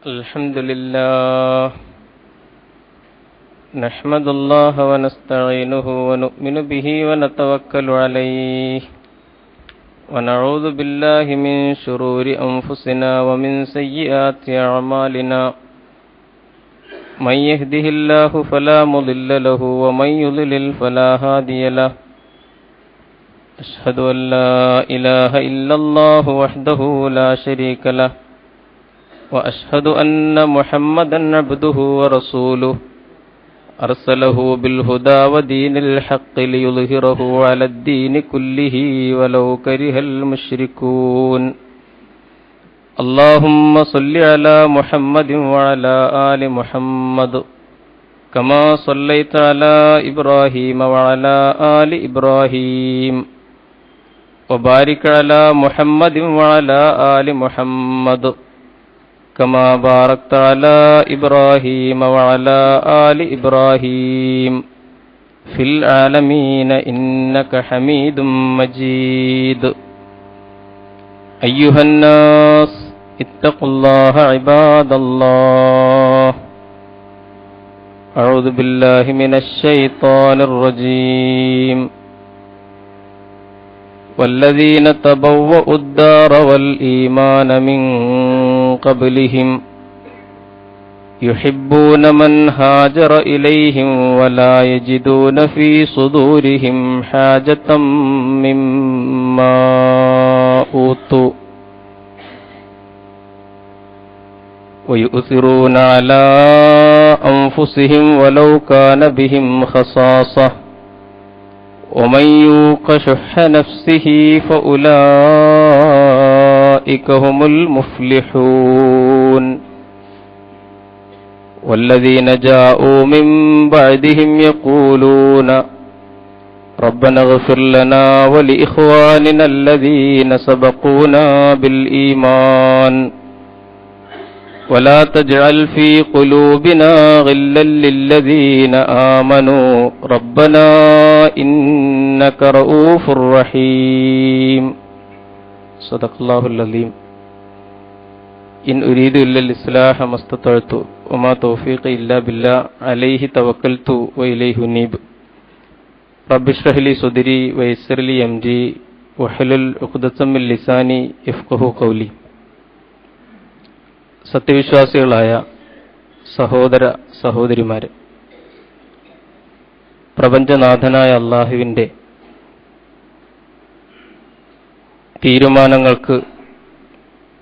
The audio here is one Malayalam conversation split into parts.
الحمد لله نحمد الله ونستعينه ونؤمن به ونتوكل عليه ونعوذ بالله من شرور أنفسنا ومن سيئات أعمالنا من يهده الله فلا مضل له ومن يضلل فلا هادي له أشهد أن لا إله إلا الله وحده لا شريك له وأشهد أن محمدًا عبده ورسوله أرسله بالهدى ودين الحق ليظهره على الدين كله ولو كره المشركون اللهم صل على محمد وعلى آل محمد كما صليت على إبراهيم وعلى آل إبراهيم وبارك على محمد وعلى آل محمد كما باركت على إبراهيم وعلى آل إبراهيم في العالمين إنك حميد مجيد أيها الناس اتقوا الله عباد الله أعوذ بالله من الشيطان الرجيم والذين تبوأوا الدار والإيمان من قبلهم يحبون من هاجر إليهم ولا يجدون في صدورهم حاجة مما أوتوا ويؤثرون على أنفسهم ولو كان بهم خصاصة ومن يوق شح نفسه فأولئك هم المفلحون والذين جاءوا من بعدهم يقولون ربنا اغفر لنا ولإخواننا الذين سبقونا بالإيمان ولا تجعل في قلوبنا غلا للذين آمنوا ربنا إنك رؤوف رحيم صدق الله العظيم إن أريد إلا الإصلاح ما استطعت وما توفيقي إلا بالله عليه توكلت وإليه أنيب رب اشرح لي صدري ويسر لي أمري واحلل عقدة من لساني يفقهوا قولي. സത്യവിശ്വാസികളായ സഹോദര സഹോദരിമാരെ, പ്രപഞ്ചനാഥനായ അല്ലാഹുവിൻ്റെ തീരുമാനങ്ങൾക്ക്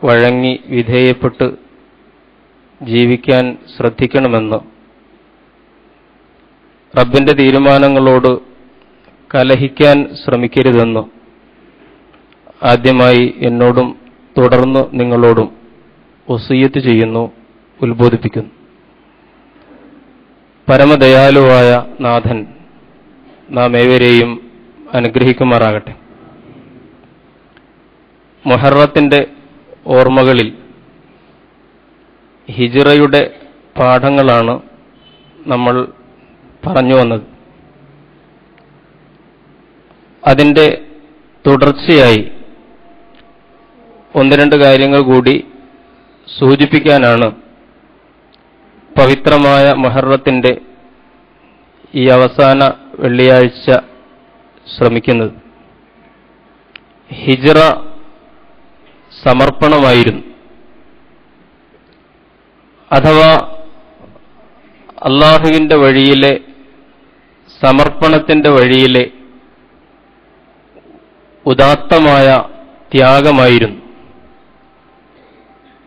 വഴങ്ങി വിധേയപ്പെട്ട് ജീവിക്കാൻ ശ്രദ്ധിക്കണമെന്ന്, റബ്ബിൻ്റെ തീരുമാനങ്ങളോട് കലഹിക്കാൻ ശ്രമിക്കരുതെന്ന് ആദ്യമായി എന്നോടും തുടർന്ന് നിങ്ങളോടും വസിയ്യത്ത് ചെയ്യുന്നു, ഉത്ബോധിപ്പിക്കുന്നു. പരമദയാലുവായ നാഥൻ നാം ഏവരെയും അനുഗ്രഹിക്കുമാറാകട്ടെ. മുഹറത്തിന്റെ ഓർമ്മകളിൽ ഹിജ്റയുടെ പാഠങ്ങളാണ് നമ്മൾ പറഞ്ഞു വന്നത്. അതിൻ്റെ തുടർച്ചയായി ഒന്ന് രണ്ട് കാര്യങ്ങൾ കൂടി സൂചിപ്പിക്കാനാണ് പവിത്രമായ മുഹറത്തിന്റെ ഈ അവസാന വെള്ളിയാഴ്ച ശ്രമിക്കുന്നത്. ഹിജ്റ സമർപ്പണമായിരുന്നു, അഥവാ അല്ലാഹുവിന്റെ വഴിയിലെ സമർപ്പണത്തിന്റെ വഴിയിലെ ഉദാത്തമായ ത്യാഗമായിരുന്നു.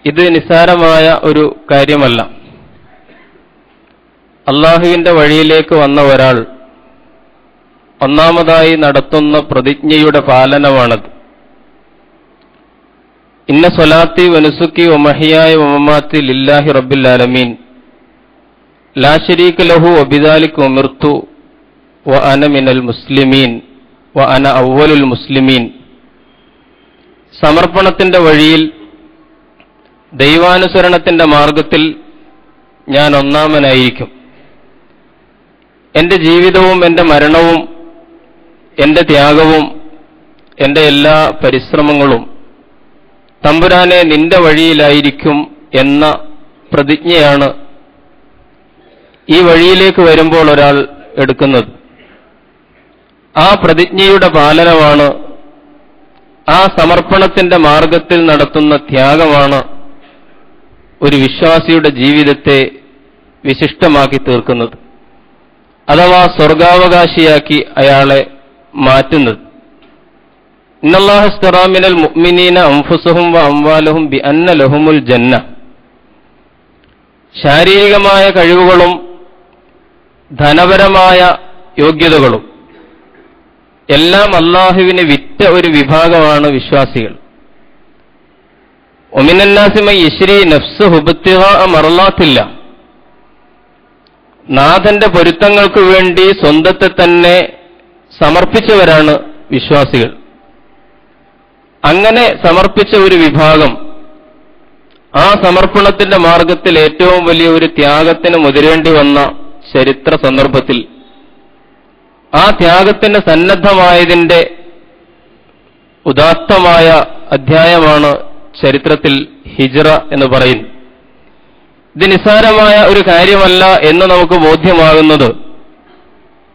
ഇത് നിസ്സാരമായ ഒരു കാര്യമല്ല. അല്ലാഹുവിന്റെ വഴിയിലേക്ക് വന്ന ഒരാൾ ഒന്നാമതായി നടത്തുന്ന പ്രതിജ്ഞയുടെ പാലനമാണത്. ഇന്ന സ്വലാത്തി വനുസുക്കി വമഹിയായ വമമാത്തി ലില്ലാഹി റബ്ബിൽ ആലമീൻ ലാ ശരീക ലഹു വബിദാലിക ഉമിർതു വഅന മിനൽ മുസ്ലിമീൻ വഅന അവ്വലുൽ മുസ്ലിമീൻ. സമർപ്പണത്തിന്റെ വഴിയിൽ, ദൈവാനുസരണത്തിന്റെ മാർഗത്തിൽ ഞാൻ ഒന്നാമനായിരിക്കും. എന്റെ ജീവിതവും എന്റെ മരണവും എന്റെ ത്യാഗവും എന്റെ എല്ലാ പരിശ്രമങ്ങളും തമ്പുരാനെ നിന്റെ വഴിയിലായിരിക്കും എന്ന പ്രതിജ്ഞയാണ് ഈ വഴിയിലേക്ക് വരുമ്പോൾ ഒരാൾ എടുക്കുന്നത്. ആ പ്രതിജ്ഞയുടെ പാലനമാണ്, ആ സമർപ്പണത്തിന്റെ മാർഗത്തിൽ നടത്തുന്ന ത്യാഗമാണ് ഒരു വിശ്വാസിയുടെ ജീവിതത്തെ വിശിഷ്ടമാക്കി തീർക്കുന്നത്, അഥവാ സ്വർഗാവകാശിയാക്കി അയാളെ മാറ്റുന്നത്. ഇന്നല്ലാഹ ഇസ്തറാ മിനൽ മുഅ്മിനീന അൻഫുസഹും വ അംവാലഹും ബിഅന്ന ലഹുമുൽ ജന്ന. ശാരീരികമായ കഴിവുകളും ധനപരമായ യോഗ്യതകളും എല്ലാം അല്ലാഹുവിന് വിറ്റ ഒരു വിഭാഗമാണ് വിശ്വാസികൾ. വമിനന്നാസി മൻ യശ്രി നഫ്സഹു ഇബ്തിഗാഅ മർളാത്തില്ലാ. നാഥന്റെ പൊരുത്തങ്ങൾക്ക് വേണ്ടി സ്വന്തത്തെ തന്നെ സമർപ്പിച്ചവരാണ് വിശ്വാസികൾ. അങ്ങനെ സമർപ്പിച്ച ഒരു വിഭാഗം ആ സമർപ്പണത്തിന്റെ മാർഗത്തിൽ ഏറ്റവും വലിയ ഒരു ത്യാഗത്തിന് മുതിരേണ്ടി വന്ന ചരിത്ര സന്ദർഭത്തിൽ ആ ത്യാഗത്തിന് സന്നദ്ധമായതിന്റെ ഉദാത്തമായ അധ്യായമാണ് ചരിത്രത്തിൽ ഹിജ്റ എന്ന് പറയുന്നത്. ഇത് നിസ്സാരമായ ഒരു കാര്യമല്ല എന്ന് നമുക്ക് ബോധ്യമാകുന്നത്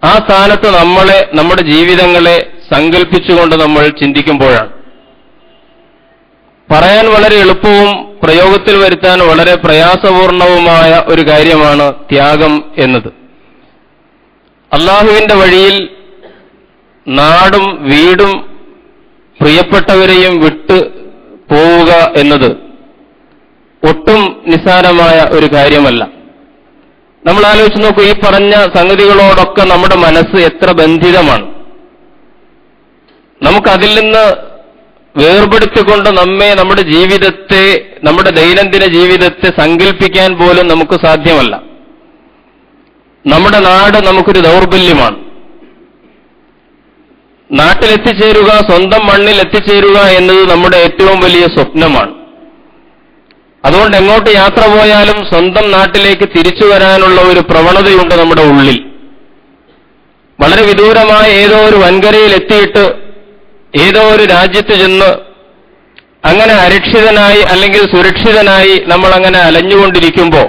ആ സ്ഥാനത്ത് നമ്മളെ, നമ്മുടെ ജീവിതങ്ങളെ സങ്കല്പിച്ചുകൊണ്ട് നമ്മൾ ചിന്തിക്കുമ്പോഴാണ്. പറയാൻ വളരെ എളുപ്പവും പ്രയോഗത്തിൽ വരുത്താൻ വളരെ പ്രയാസപൂർണവുമായ ഒരു കാര്യമാണ് ത്യാഗം എന്നത്. അള്ളാഹുവിന്റെ വഴിയിൽ നാടും വീടും പ്രിയപ്പെട്ടവരെയും വിട്ട് പോവുക എന്നത് ഒട്ടും നിസ്സാരമായ ഒരു കാര്യമല്ല. നമ്മൾ ആലോചിച്ച് നോക്കൂ, ഈ പറഞ്ഞ സംഗതികളോടൊക്കെ നമ്മുടെ മനസ്സ് എത്ര ബന്ധിതമാണ്. നമുക്കതിൽ നിന്ന് വേർപെടുത്തിക്കൊണ്ട് നമ്മെ, നമ്മുടെ ജീവിതത്തെ, നമ്മുടെ ദൈനംദിന ജീവിതത്തെ സങ്കല്പിക്കാൻ പോലും നമുക്ക് സാധ്യമല്ല. നമ്മുടെ നാട് നമുക്കൊരു ദൗർബല്യമാണ്. നാട്ടിലെത്തിച്ചേരുക, സ്വന്തം മണ്ണിൽ എത്തിച്ചേരുക എന്നത് നമ്മുടെ ഏറ്റവും വലിയ സ്വപ്നമാണ്. അതുകൊണ്ട് എങ്ങോട്ട് യാത്ര പോയാലും സ്വന്തം നാട്ടിലേക്ക് തിരിച്ചു വരാനുള്ള ഒരു പ്രവണതയുണ്ട് നമ്മുടെ ഉള്ളിൽ. വളരെ വിദൂരമായ ഏതോ ഒരു വൻകരയിൽ എത്തിയിട്ട് ഏതോ ഒരു രാജ്യത്ത് ചെന്ന് അങ്ങനെ അരക്ഷിതനായി അല്ലെങ്കിൽ സുരക്ഷിതനായി നമ്മൾ അങ്ങനെ അലഞ്ഞുകൊണ്ടിരിക്കുമ്പോൾ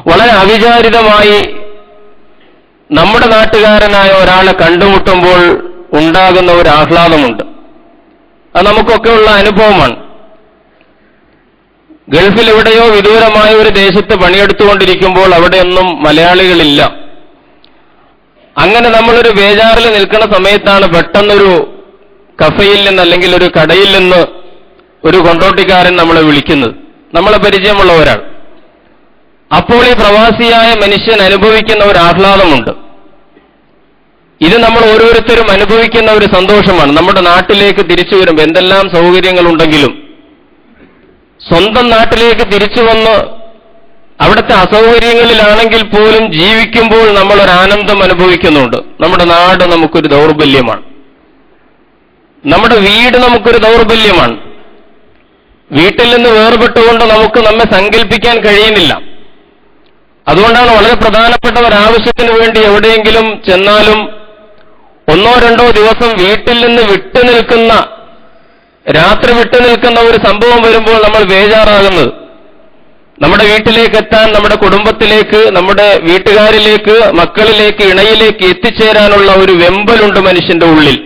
വളരെ അവിചാരിതമായി നമ്മുടെ നാട്ടുകാരനായ ഒരാളെ കണ്ടുമുട്ടുമ്പോൾ ഉണ്ടാകുന്ന ഒരു ആഹ്ലാദമുണ്ട്. അത് നമുക്കൊക്കെയുള്ള അനുഭവമാണ്. ഗൾഫിൽ എവിടെയോ വിദൂരമായ ഒരു ദേശത്ത് പണിയെടുത്തുകൊണ്ടിരിക്കുമ്പോൾ അവിടെയൊന്നും മലയാളികളില്ല. അങ്ങനെ നമ്മളൊരു ബേജാറിൽ നിൽക്കുന്ന സമയത്താണ് പെട്ടെന്നൊരു കഫയിൽ നിന്ന് അല്ലെങ്കിൽ ഒരു കടയിൽ നിന്ന് ഒരു കൊണ്ടോട്ടിക്കാരൻ നമ്മളെ വിളിക്കുന്നത്, നമ്മളെ പരിചയമുള്ള ഒരാൾ. അപ്പോൾ ഈ പ്രവാസിയായ മനുഷ്യൻ അനുഭവിക്കുന്ന ഒരു ആഹ്ലാദമുണ്ട്. ഇത് നമ്മൾ ഓരോരുത്തരും അനുഭവിക്കുന്ന ഒരു സന്തോഷമാണ്. നമ്മുടെ നാട്ടിലേക്ക് തിരിച്ചു വരുമ്പോൾ എന്തെല്ലാം സൗകര്യങ്ങളുണ്ടെങ്കിലും സ്വന്തം നാട്ടിലേക്ക് തിരിച്ചു വന്ന് അവിടുത്തെ അസൗകര്യങ്ങളിലാണെങ്കിൽ പോലും ജീവിക്കുമ്പോൾ നമ്മളൊരു ആനന്ദം അനുഭവിക്കുന്നുണ്ട്. നമ്മുടെ നാട് നമുക്കൊരു ദൗർബല്യമാണ്, നമ്മുടെ വീട് നമുക്കൊരു ദൗർബല്യമാണ്. വീട്ടിൽ നിന്ന് വേർപെട്ടുകൊണ്ട് നമുക്ക് നമ്മെ സങ്കല്പിക്കാൻ കഴിയുന്നില്ല. അതുകൊണ്ടാണ് വളരെ പ്രധാനപ്പെട്ട ഒരാവശ്യത്തിന് വേണ്ടി എവിടെയെങ്കിലും ചെന്നാലും ഒന്നോ രണ്ടോ ദിവസം വീട്ടിൽ നിന്ന് വിട്ടുനിൽക്കുന്ന, രാത്രി വിട്ടുനിൽക്കുന്ന ഒരു സംഭവം വരുമ്പോൾ നമ്മൾ ബേജാറാകുന്നത്. നമ്മുടെ വീട്ടിലേക്ക് എത്താൻ, നമ്മുടെ കുടുംബത്തിലേക്ക്, നമ്മുടെ വീട്ടുകാരിലേക്ക്, മക്കളിലേക്ക്, ഇണയിലേക്ക് എത്തിച്ചേരാനുള്ള ഒരു വെമ്പലുണ്ട് മനുഷ്യന്റെ ഉള്ളിൽ.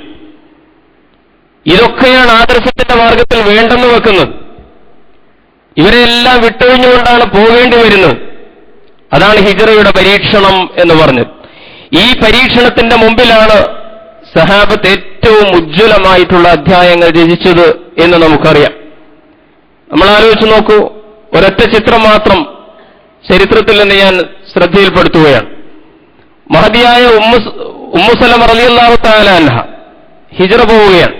ഇതൊക്കെയാണ് ആദർശത്തിന്റെ മാർഗത്തിൽ വേണ്ടെന്ന് വെക്കുന്നത്. ഇവരെല്ലാം വിട്ടൊഴിഞ്ഞുകൊണ്ടാണ് പോകേണ്ടി വരുന്നത്. അതാണ് ഹിജ്റയുടെ പരീക്ഷണം എന്ന് പറഞ്ഞത്. ഈ പരീക്ഷണത്തിന്റെ മുമ്പിലാണ് സഹാബത്ത് ഏറ്റവും ഉജ്ജ്വലമായിട്ടുള്ള അധ്യായങ്ങൾ രചിച്ചത് എന്ന് നമുക്കറിയാം. നമ്മൾ ആലോചിച്ച് നോക്കൂ, ഒരൊറ്റ ചിത്രം മാത്രം ചരിത്രത്തിൽ നിന്ന് ഞാൻ ശ്രദ്ധയിൽപ്പെടുത്തുകയാണ്. മഹദിയായ ഉമ്മു സലമ റളിയല്ലാഹു തആല അൻഹ ഹിജ്റ പോവുകയാണ്.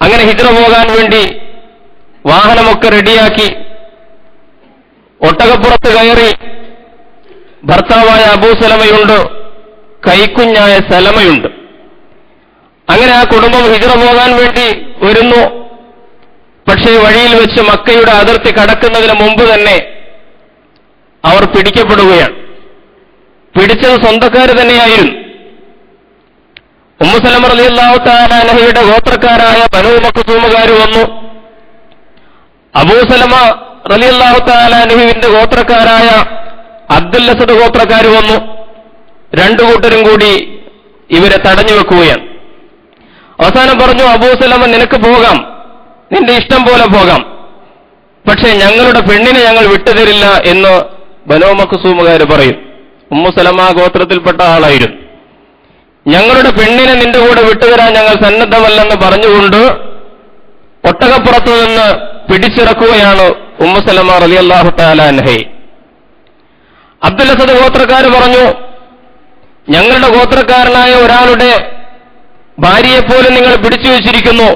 അങ്ങനെ ഹിജ്റ പോകാൻ വേണ്ടി വാഹനമൊക്കെ റെഡിയാക്കി ഒട്ടകപ്പുറത്ത് കയറി ഭർത്താവായ അബൂ സലമയുണ്ട്, കൈക്കുഞ്ഞായ സലമയുണ്ട്. അങ്ങനെ ആ കുടുംബം ഹിജ്റ പോകാൻ വേണ്ടി വരുന്നു. പക്ഷേ വഴിയിൽ വെച്ച് മക്കയുടെ അതിർത്തി കടക്കുന്നതിന് മുമ്പ് തന്നെ അവർ പിടിക്കപ്പെടുകയാണ്. പിടിച്ചത് സ്വന്തക്കാർ തന്നെയായിരുന്നു. ഉമ്മു സലമ റളിയല്ലാഹു തആല അൻഹയുടെ ഗോത്രക്കാരായ ബനൂ മഖ്സൂമുകാർ വന്നു. അബൂ സലമ റളിയല്ലാഹു തആല അൻഹുവിന്റെ ഗോത്രക്കാരായ അബ്ദുൽ അസദ് ഗോത്രക്കാർ വന്നു. രണ്ടു കൂട്ടരും കൂടി ഇവരെ തടഞ്ഞു വെക്കുകയാണ്. അവസാനം പറഞ്ഞു, അബൂ സലമ നിനക്ക് പോകാം, നിന്റെ ഇഷ്ടം പോലെ പോകാം, പക്ഷേ ഞങ്ങളുടെ പെണ്ണിനെ ഞങ്ങൾ വിട്ടുതരില്ല എന്ന് ബനൂ മഖ്സൂമുകാർ പറയും. ഉമ്മു സലമ ഗോത്രത്തിൽപ്പെട്ട ആളായിരുന്നു. ഞങ്ങളുടെ പെണ്ണിനെ നിന്റെ കൂടെ വിട്ടുതരാൻ ഞങ്ങൾ സന്നദ്ധമല്ലെന്ന് പറഞ്ഞുകൊണ്ട് ഒട്ടകപ്പുറത്തു നിന്ന് പിടിച്ചിറക്കുകയാണ് ഉമ്മു സലമ റളിയല്ലാഹു തആല അൻഹയെ. അബ്ദുൽ അസദ് ഗോത്രക്കാർ പറഞ്ഞു, ഞങ്ങളുടെ ഗോത്രക്കാരനായ ഒരാളുടെ ഭാര്യയെപ്പോലും നിങ്ങൾ പിടിച്ചു വെച്ചിരിക്കുന്നു,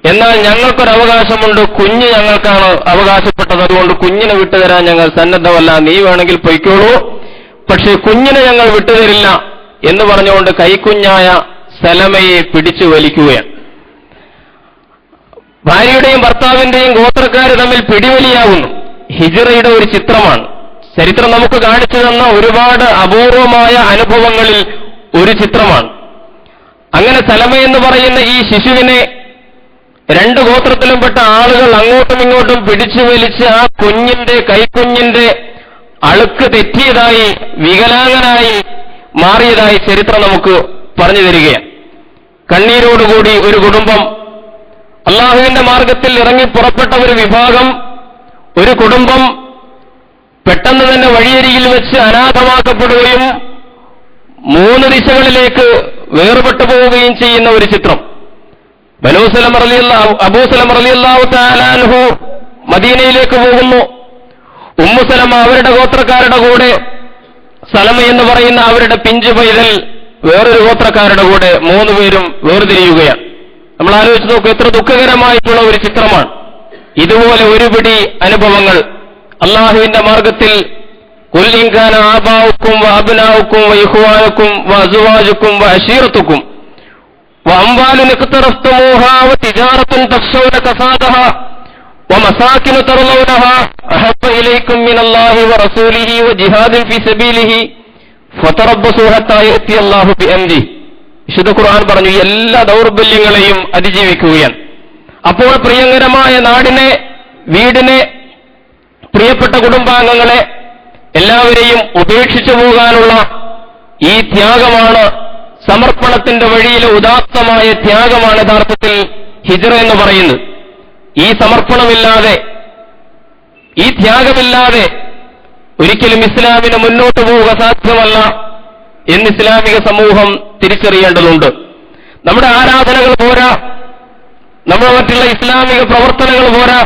എന്നാൽ ഞങ്ങൾക്കൊരവകാശമുണ്ട്, കുഞ്ഞ് ഞങ്ങൾക്കാണ് അവകാശപ്പെട്ടത്, അതുകൊണ്ട് കുഞ്ഞിനെ വിട്ടുതരാൻ ഞങ്ങൾ സന്നദ്ധമല്ല, നീ വേണമെങ്കിൽ പൊയ്ക്കോളൂ, പക്ഷേ കുഞ്ഞിനെ ഞങ്ങൾ വിട്ടുതരില്ല എന്ന് പറഞ്ഞുകൊണ്ട് കൈക്കുഞ്ഞായ സലമയെ പിടിച്ചു വലിക്കുകയാണ്. ഭാര്യയുടെയും ഭർത്താവിന്റെയും ഗോത്രക്കാർ തമ്മിൽ പിടിവലിയാകുന്നു. ഹിജ്റയുടെ ഒരു ചിത്രമാണ്. ചരിത്രം നമുക്ക് കാണിച്ചു തന്ന ഒരുപാട് അപൂർവമായ അനുഭവങ്ങളിൽ ഒരു ചിത്രമാണ്. അങ്ങനെ സലമ എന്ന് പറയുന്ന ഈ ശിശുവിനെ രണ്ട് ഗോത്രത്തിലുംപ്പെട്ട ആളുകൾ അങ്ങോട്ടും ഇങ്ങോട്ടും പിടിച്ചു വലിച്ച് ആ കുഞ്ഞിന്റെ കൈക്കുഞ്ഞിന്റെ അളുക്ക് തെറ്റിയതായി, വികലാംഗനായി മാറിയതായി ചരിത്രം നമുക്ക് പറഞ്ഞു തരികയാണ്. കണ്ണീരോടുകൂടി ഒരു കുടുംബം, അള്ളാഹുവിന്റെ മാർഗത്തിൽ ഇറങ്ങി പുറപ്പെട്ട ഒരു വിഭാഗം, ഒരു കുടുംബം പെട്ടെന്ന് തന്നെ വഴിയരികിൽ വെച്ച് അനാഥമാക്കപ്പെടുകയും 3 ദിശകളിലേക്ക് വേർപെട്ടു പോവുകയും ചെയ്യുന്ന ഒരു ചിത്രം. അബൂ സലമ റളിയല്ലാഹു തആല അൻഹു മദീനയിലേക്ക് പോകുന്നു. ഉമ്മു സലമ അവരുടെ ഗോത്രക്കാരുടെ കൂടെ, സലമ എന്ന് പറയുന്ന അവരുടെ പിഞ്ചു പൈതൽ വേറൊരു ഗോത്രക്കാരുടെ കൂടെ 3 പേരും വേർതിരിയുകയാണ്. നമ്മൾ ആലോചിച്ച് നോക്കൂ, എത്ര ദുഃഖകരമായിട്ടുള്ള ഒരു ചിത്രമാണ്. ഇതുപോലെ ഒരുപിടി അനുഭവങ്ങൾ അള്ളാഹുവിന്റെ മാർഗത്തിൽ ഖുൽ ഇൻ കാന ആബാഉക്കും വഅബ്നാഉക്കും വഇഖ്വാനുക്കും വഅസ്വാജുക്കും വഅശീറത്തുക്കും വഅംവാലുൻ ഇഖ്തറഫ്തുമൂഹാ വതിജാറത്തുൻ തഖ്ശൗന കസാദഹാ വമസാകിനു തർളൗനഹാ അഹബ്ബ ഇലൈക്കും മിനല്ലാഹി വറസൂലിഹി വജിഹാദിൻ ഫീ സബീലിഹി ഫതറബ്ബസൂ ഹത്താ യഅതി അല്ലാഹു ബിഅംരിഹി. വിശുദ്ധ ഖുർആൻ പറഞ്ഞു, എല്ലാ ദൗർബല്യങ്ങളെയും അതിജീവിക്കുകയാണ്. അപ്പോൾ പ്രിയങ്കരമായ നാടിനെ, വീടിനെ, പ്രിയപ്പെട്ട കുടുംബാംഗങ്ങളെ എല്ലാവരെയും ഉപേക്ഷിച്ചു പോകാനുള്ള ഈ ത്യാഗമാണ്, സമർപ്പണത്തിന്റെ വഴിയിലെ ഉദാത്തമായ ത്യാഗമാണ് യഥാർത്ഥത്തിൽ ഹിജ്റ എന്ന് പറയുന്നത്. ഈ സമർപ്പണമില്ലാതെ, ഈ ത്യാഗമില്ലാതെ ഒരിക്കലും ഇസ്ലാമിന് മുന്നോട്ട് പോവുക സാധ്യമല്ല എന്ന് ഇസ്ലാമിക സമൂഹം തിരിച്ചറിയേണ്ടതുണ്ട്. നമ്മുടെ ആരാധനകൾ പോരാ, നമ്മുടെ മറ്റുള്ള ഇസ്ലാമിക പ്രവർത്തനങ്ങൾ പോരാ,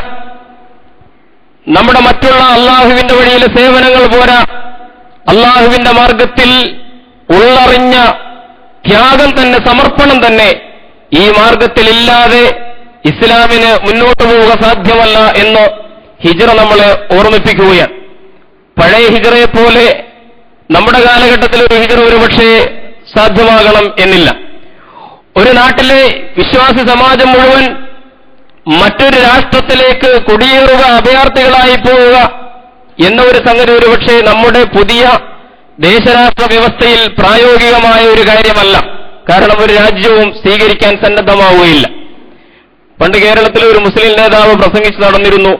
നമ്മുടെ മറ്റുള്ള അള്ളാഹുവിന്റെ വഴിയിലെ സേവനങ്ങൾ പോരാ, അള്ളാഹുവിന്റെ മാർഗത്തിൽ ഉള്ളറിഞ്ഞ ത്യാഗം തന്നെ, സമർപ്പണം തന്നെ ഈ മാർഗത്തിലില്ലാതെ ഇസ്ലാമിന് മുന്നോട്ട് പോവുക സാധ്യമല്ല എന്ന് ഹിജ്റ നമ്മളെ ഓർമ്മിപ്പിക്കുകയാണ്. പഴയ ഹിജ്റയെ പോലെ നമ്മുടെ കാലഘട്ടത്തിൽ ഒരു ഹിജ്റ ഒരുപക്ഷേ സാധ്യമാകണം എന്നില്ല. ഒരു നാട്ടിലെ വിശ്വാസി സമാജം മുഴുവൻ മറ്റൊരു രാഷ്ട്രത്തിലേക്ക് കുടിയേറുക, അഭയാർത്ഥികളായി പോവുക എന്ന ഒരു സംഗതി ഒരുപക്ഷെ നമ്മുടെ പുതിയ ദേശരാഷ്ട്ര വ്യവസ്ഥയിൽ പ്രായോഗികമായ ഒരു കാര്യമല്ല. കാരണം ഒരു രാജ്യവും സ്വീകരിക്കാൻ സന്നദ്ധമാവുകയില്ല. പണ്ട് കേരളത്തിലെ ഒരു മുസ്ലിം നേതാവ് പ്രസംഗിച്ച് നടന്നിരുന്നു.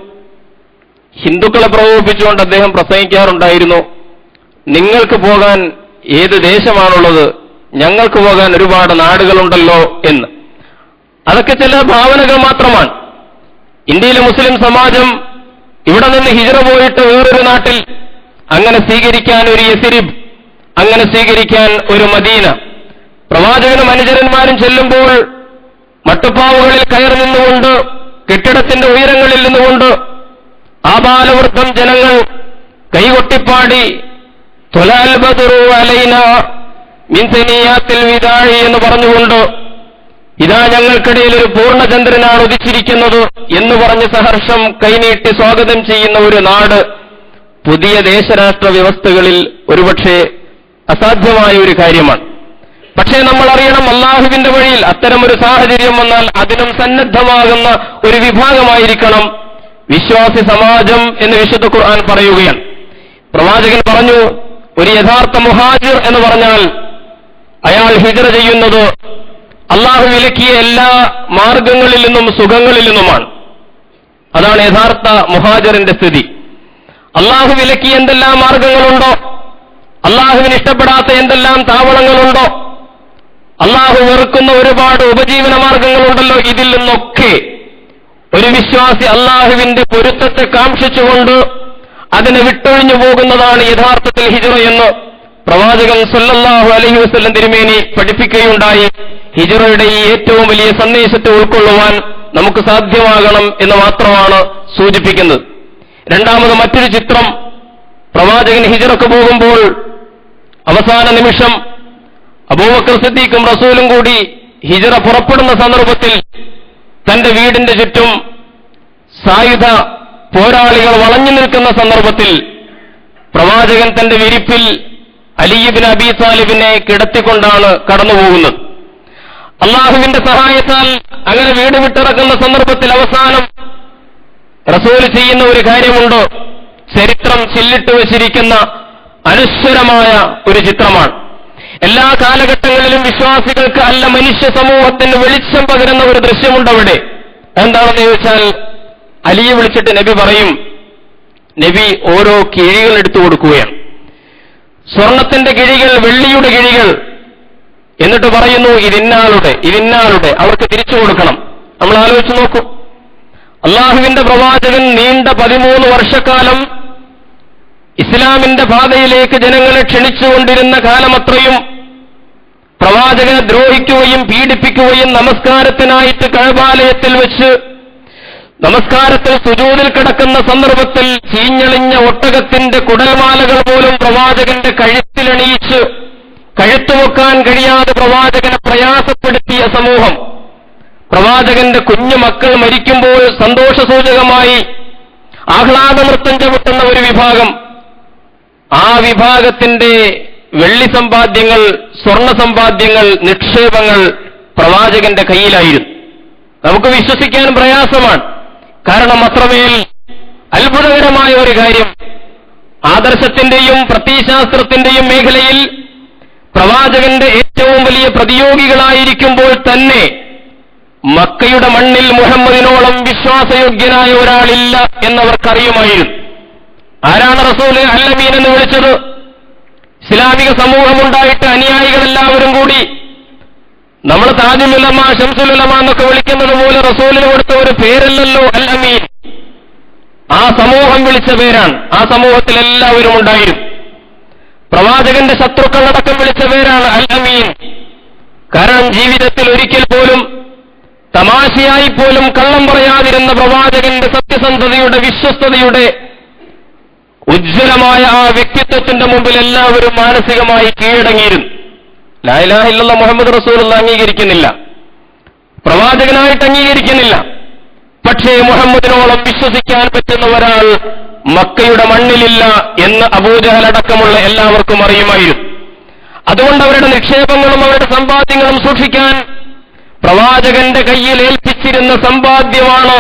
ഹിന്ദുക്കളെ പ്രകോപിപ്പിച്ചുകൊണ്ട് അദ്ദേഹം പ്രസംഗിക്കാറുണ്ടായിരുന്നു, നിങ്ങൾക്ക് പോകാൻ ഏത് ദേശമാണുള്ളത്, ഞങ്ങൾക്ക് പോകാൻ ഒരുപാട് നാടുകളുണ്ടല്ലോ എന്ന്. അതൊക്കെ ചില ഭാവനകൾ മാത്രമാണ്. ഇന്ത്യയിലെ മുസ്ലിം സമാജം ഇവിടെ നിന്ന് ഹിജ്റ പോയിട്ട് വേറൊരു നാട്ടിൽ അങ്ങനെ സ്വീകരിക്കാൻ ഒരു യസ്രിബ്, അങ്ങനെ സ്വീകരിക്കാൻ ഒരു മദീന, പ്രവാചകനും അനുചരന്മാരും ചെല്ലുമ്പോൾ മട്ടുപ്പാവുകളിൽ കയറി നിന്നുകൊണ്ട്, കെട്ടിടത്തിന്റെ ഉയരങ്ങളിൽ നിന്നുകൊണ്ട് ആബാലവൃദ്ധം ജനങ്ങൾ കൈകൊട്ടിപ്പാടി ത്വലഅൽ ബദ്റു അലൈനാ മിൻ സനിയാത്തിൽ വിദാഇ എന്ന് പറഞ്ഞുകൊണ്ട്, ഇതാ ഞങ്ങൾക്കിടയിൽ ഒരു പൂർണ്ണചന്ദ്രനാണ് ഉദിച്ചിരിക്കുന്നത് എന്ന് പറഞ്ഞ് സഹർഷം കൈനീട്ടി സ്വാഗതം ചെയ്യുന്ന ഒരു നാട് പുതിയ ദേശരാഷ്ട്ര വ്യവസ്ഥകളിൽ ഒരുപക്ഷെ അസാധ്യമായ ഒരു കാര്യമാണ്. പക്ഷേ നമ്മൾ അറിയണം, അള്ളാഹുവിന്റെ വഴിയിൽ അത്തരമൊരു സാഹചര്യം വന്നാൽ അതിനും സന്നദ്ധമാകുന്ന ഒരു വിഭാഗമായിരിക്കണം വിശ്വാസി സമാജം എന്ന് വിശുദ്ധ ഖുർആൻ പറയുകയാണ്. പ്രവാചകൻ പറഞ്ഞു, ഒരു യഥാർത്ഥ മുഹാജിർ എന്ന് പറഞ്ഞാൽ അയാൾ ഹിജ്റ ചെയ്യുന്നത് അള്ളാഹു വിലക്കിയ എല്ലാ മാർഗങ്ങളിൽ നിന്നും സുഖങ്ങളിൽ നിന്നുമാണ്. അതാണ് യഥാർത്ഥ മുഹാജിറിന്റെ സ്ഥിതി. അള്ളാഹു വിലക്കിയ എന്തെല്ലാം മാർഗങ്ങളുണ്ടോ, അള്ളാഹുവിന് ഇഷ്ടപ്പെടാത്ത എന്തെല്ലാം താവളങ്ങളുണ്ടോ, അള്ളാഹു വെറുക്കുന്ന ഒരുപാട് ഉപജീവന മാർഗങ്ങളുണ്ടല്ലോ, ഇതിൽ നിന്നൊക്കെ ഒരു വിശ്വാസി അള്ളാഹുവിന്റെ പൊരുത്തത്തെ കാംക്ഷിച്ചുകൊണ്ട് അതിനെ വിട്ടൊഴിഞ്ഞു പോകുന്നതാണ് യഥാർത്ഥത്തിൽ ഹിജ്റ എന്ന് പ്രവാചകൻ സല്ലല്ലാഹു അലൈഹി വസല്ലം തിരുമേനി പഠിപ്പിക്കുകയുണ്ടായി. ഹിജ്റയുടെ ഈ ഏറ്റവും വലിയ സന്ദേശത്തെ ഉൾക്കൊള്ളുവാൻ നമുക്ക് സാധ്യമാകണം എന്ന് മാത്രമാണ് സൂചിപ്പിക്കുന്നത്. രണ്ടാമത് മറ്റൊരു ചിത്രം, പ്രവാചകൻ ഹിജ്റക്ക് പോകുമ്പോൾ അവസാന നിമിഷം അബൂബക്കർ സിദ്ദീഖും റസൂലും കൂടി ഹിജ്റ പുറപ്പെടുന്ന സന്ദർഭത്തിൽ തന്റെ വീടിന്റെ ചുറ്റും സായുധ പോരാളികൾ വളഞ്ഞു നിൽക്കുന്ന സന്ദർഭത്തിൽ പ്രവാചകൻ തന്റെ വിരിപ്പിൽ അലി ഇബ്നു അബീ താലിബിനെ കിടത്തിക്കൊണ്ടാണ് കടന്നുപോകുന്നത്. അള്ളാഹുവിന്റെ സഹായത്താൽ അങ്ങനെ വീട് വിട്ടിറക്കുന്ന സന്ദർഭത്തിൽ അവസാനം റസൂൽ ചെയ്യുന്ന ഒരു കാര്യമുണ്ട്, ചരിത്രം ചില്ലിട്ട് വച്ചിരിക്കുന്ന അനശ്വരമായ ഒരു ചിത്രമാണ്. എല്ലാ കാലഘട്ടങ്ങളിലും വിശ്വാസികൾക്ക് അല്ല മനുഷ്യ സമൂഹത്തിന് വെളിച്ചം പകരുന്ന ഒരു ദൃശ്യമുണ്ട് അവിടെ. എന്താണെന്ന് ചോദിച്ചാൽ, അലിയെ വിളിച്ചിട്ട് നബി പറയും, നബി ഓരോ കിഴികൾ എടുത്തു കൊടുക്കുകയാണ്, സ്വർണത്തിന്റെ കിഴികൾ, വെള്ളിയുടെ കിഴികൾ, എന്നിട്ട് പറയുന്നു ഇതിന്നാളുടെ അവർക്ക് തിരിച്ചു കൊടുക്കണം. നമ്മൾ ആലോചിച്ച് നോക്കൂ, അള്ളാഹുവിന്റെ പ്രവാചകൻ നീണ്ട 13 വർഷക്കാലം ഇസ്ലാമിന്റെ പാതയിലേക്ക് ജനങ്ങളെ ക്ഷണിച്ചുകൊണ്ടിരുന്ന കാലമത്രയും പ്രവാചകനെ ദ്രോഹിക്കുകയും പീഡിപ്പിക്കുകയും നമസ്കാരത്തിനായിട്ട് കഅബാലയത്തിൽ വെച്ച് നമസ്കാരത്തിൽ സുജൂദിൽ കിടക്കുന്ന സന്ദർഭത്തിൽ ചീഞ്ഞളിഞ്ഞ ഒട്ടകത്തിന്റെ കുടൽമാലകൾ പോലും പ്രവാചകന്റെ കഴുത്തിലണിയിച്ച് കഴുത്തുവെക്കാൻ കഴിയാതെ പ്രവാചകനെ പ്രയാസപ്പെടുത്തിയ സമൂഹം, പ്രവാചകന്റെ കുഞ്ഞു മക്കൾ മരിക്കുമ്പോൾ സന്തോഷസൂചകമായി ആഹ്ലാദനൃത്തം ചവിട്ടുന്ന ഒരു വിഭാഗം, ആ വിഭാഗത്തിന്റെ വെള്ളി സമ്പാദ്യങ്ങൾ, സ്വർണ്ണ സമ്പാദ്യങ്ങൾ, നിക്ഷേപങ്ങൾ പ്രവാചകന്റെ കയ്യിലായിരുന്നു. നമുക്ക് വിശ്വസിക്കാൻ പ്രയാസമാണ്. കാരണം അത്രമേൽ അത്ഭുതകരമായ ഒരു കാര്യം, ആദർശത്തിന്റെയും പ്രത്യയശാസ്ത്രത്തിന്റെയും മേഖലയിൽ പ്രവാചകന്റെ ഏറ്റവും വലിയ പ്രതിയോഗികളായിരിക്കുമ്പോൾ തന്നെ മക്കയുടെ മണ്ണിൽ മുഹമ്മദിനോളം വിശ്വാസയോഗ്യനായ ഒരാളില്ല എന്നവർക്കറിയുമായിരുന്നു. ആരാണ് റസൂല് അൽ-അമീൻ എന്ന് വിളിച്ചത്? ഇസ്ലാമിക സമൂഹമുണ്ടായിട്ട് അനുയായികളെല്ലാവരും കൂടി നമ്മൾ താജുൽ ഉലമ, ശംസുൽ ഉലമ എന്നൊക്കെ വിളിക്കുന്നത് പോലെ റസൂലിന് കൊടുത്ത ഒരു പേരല്ലല്ലോ അൽ-അമീൻ. ആ സമൂഹം വിളിച്ച പേരാണ്. ആ സമൂഹത്തിൽ എല്ലാവരും ഉണ്ടായിരുന്നു. പ്രവാചകന്റെ ശത്രുക്കളടക്കം വിളിച്ച പേരാണ് അൽ-അമീൻ. കാരണം ജീവിതത്തിൽ ഒരിക്കൽ പോലും തമാശയായി പോലും കള്ളം പറയാതിരുന്ന പ്രവാചകന്റെ സത്യസന്ധതയുടെ, വിശ്വസ്തതയുടെ ഉജ്ജ്വലമായ ആ വ്യക്തിത്വത്തിന്റെ മുമ്പിൽ എല്ലാവരും മാനസികമായി കീഴടങ്ങിയിരുന്നു. ലാ ഇലാഹ ഇല്ലല്ലാഹ് മുഹമ്മദ് റസൂലുള്ളാഹി അംഗീകരിക്കുന്നില്ല, പ്രവാചകനായിട്ട് അംഗീകരിക്കുന്നില്ല. പക്ഷേ മുഹമ്മദിനോളം വിശ്വസിക്കാൻ പറ്റുന്ന ഒരാൾ മക്കയുടെ മണ്ണിലില്ല എന്ന് അബൂജഹൽ അടക്കമുള്ള എല്ലാവർക്കും അറിയുമായിരുന്നു. അതുകൊണ്ട് അവരുടെ നിക്ഷേപങ്ങളും അവരുടെ സമ്പാദ്യങ്ങളും സൂക്ഷിക്കാൻ പ്രവാചകന്റെ കയ്യിൽ ഏൽപ്പിച്ചിരുന്ന സമ്പാദ്യമാണ്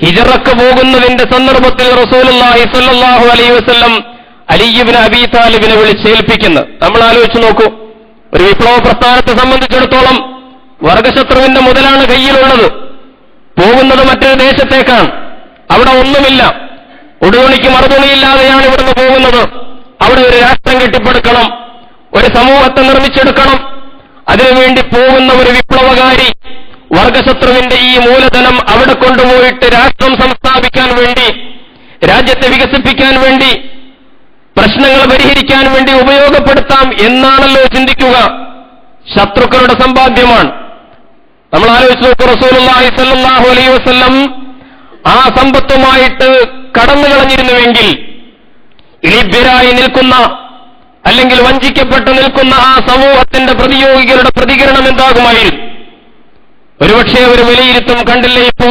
ഹിജ്റക്ക് പോകുന്നതിന്റെ സന്ദർഭത്തിൽ റസൂലുള്ളാഹി സ്വല്ലല്ലാഹു അലൈഹി വസല്ലം അലി ഇബ്നു അബീ താലിബിനെ വിളിച്ചേൽപ്പിക്കുന്നത്. നമ്മൾ ആലോചിച്ച് നോക്കൂ, ഒരു വിപ്ലവ പ്രസ്ഥാനത്തെ സംബന്ധിച്ചിടത്തോളം വർഗശത്രുവിന്റെ മുതലാണ് കയ്യിലുള്ളത്. പോകുന്നത് മറ്റൊരു ദേശത്തേക്കാണ്, അവിടെ ഒന്നുമില്ല, ഉടുതുണിക്ക് മറുതുണിയില്ലാതെയാണ് ഇവിടുന്ന് പോകുന്നത്. അവിടെ ഒരു രാഷ്ട്രം കെട്ടിപ്പടുക്കണം, ഒരു സമൂഹത്തെ നിർമ്മിച്ചെടുക്കണം. അതിനുവേണ്ടി പോകുന്ന ഒരു വിപ്ലവകാരി വർഗശത്രുവിന്റെ ഈ മൂലധനം അവിടെ കൊണ്ടുപോയിട്ട് രാഷ്ട്രം സംസ്ഥാപിക്കാൻ വേണ്ടി, രാജ്യത്തെ വികസിപ്പിക്കാൻ വേണ്ടി, പ്രശ്നങ്ങൾ പരിഹരിക്കാൻ വേണ്ടി ഉപയോഗപ്പെടുത്താം എന്നാണല്ലോ ചിന്തിക്കുക. ശത്രുക്കളുടെ സമ്പാദ്യമാണ്. നമ്മൾ ആലോചിച്ച് നോക്കൂ, റസൂലുള്ളാഹി സ്വല്ലല്ലാഹു അലൈഹി വസല്ലം ആ സമ്പത്തുമായിട്ട് കടന്നു കളഞ്ഞിരുന്നുവെങ്കിൽ ഇളിഭ്യരായി നിൽക്കുന്ന, അല്ലെങ്കിൽ വഞ്ചിക്കപ്പെട്ട് നിൽക്കുന്ന ആ സമൂഹത്തിന്റെ പ്രതിയോഗികളുടെ പ്രതികരണം എന്താകുമായിരുന്നു? ഒരുപക്ഷെ ഒരു വിലയിരുത്തും, കണ്ടില്ലേ ഇപ്പോ